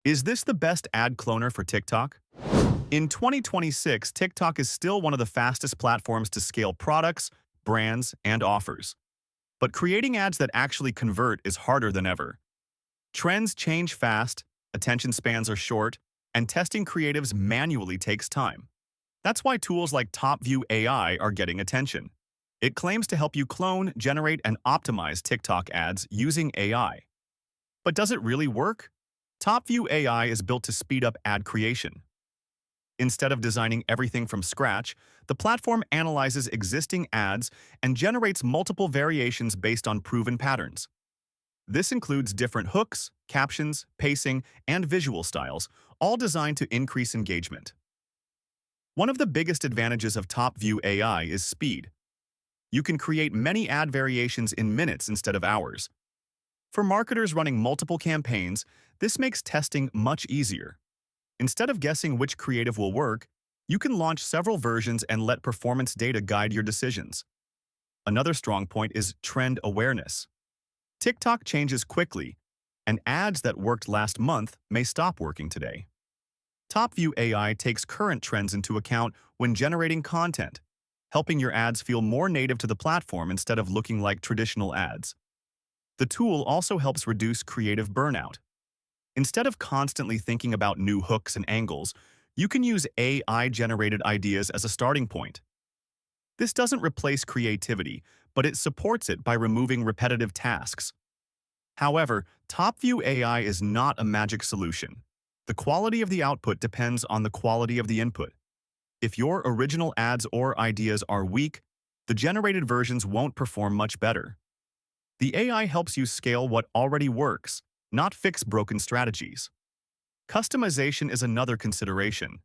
Is this the best ad cloner for TikTok? In 2026, TikTok is still one of the fastest platforms to scale products, brands, and offers. But creating ads that actually convert is harder than ever. Trends change fast, attention spans are short, and testing creatives manually takes time. That's why tools like Topview AI are getting attention. It claims to help you clone, generate, and optimize TikTok ads using AI. But does it really work? Topview AI is built to speed up ad creation. Instead of designing everything from scratch, the platform analyzes existing ads and generates multiple variations based on proven patterns. This includes different hooks, captions, pacing, and visual styles, all designed to increase engagement. One of the biggest advantages of TopView AI is speed. You can create many ad variations in minutes instead of hours. For marketers running multiple campaigns, this makes testing much easier. Instead of guessing which creative will work, you can launch several versions and let performance data guide your decisions. Another strong point is trend awareness. TikTok changes quickly, and ads that worked last month may stop working today. TopView AI takes current trends into account when generating content, helping your ads feel more native to the platform instead of looking like traditional ads. The tool also helps reduce creative burnout. Instead of constantly thinking about new hooks and angles, you can use AI-generated ideas as a starting point. This doesn't replace creativity, but it supports it by removing repetitive tasks. However, TopView AI is not a magic solution. The quality of the output depends on the quality of the input. If your original ads or ideas are weak, the generated versions won't perform much better. The AI helps you scale what already works, not fix broken strategies. Customization is another consideration.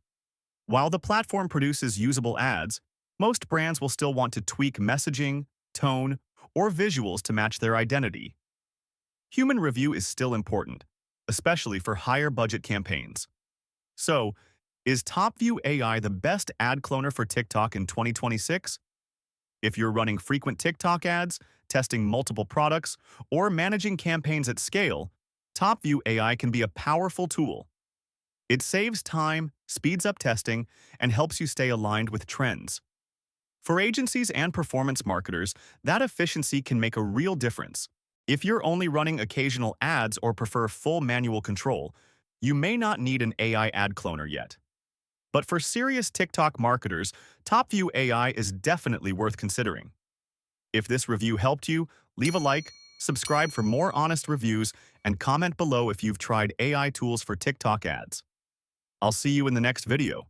While the platform produces usable ads, most brands will still want to tweak messaging, tone, or visuals to match their identity. Human review is still important, especially for higher budget campaigns. So, is TopView AI the best ad cloner for TikTok in 2026? If you're running frequent TikTok ads, testing multiple products, or managing campaigns at scale, TopView AI can be a powerful tool. It saves time, speeds up testing, and helps you stay aligned with trends. For agencies and performance marketers, that efficiency can make a real difference. If you're only running occasional ads or prefer full manual control, you may not need an AI ad cloner yet. But for serious TikTok marketers, TopView AI is definitely worth considering. If this review helped you, leave a like, subscribe for more honest reviews, and comment below if you've tried AI tools for TikTok ads. I'll see you in the next video.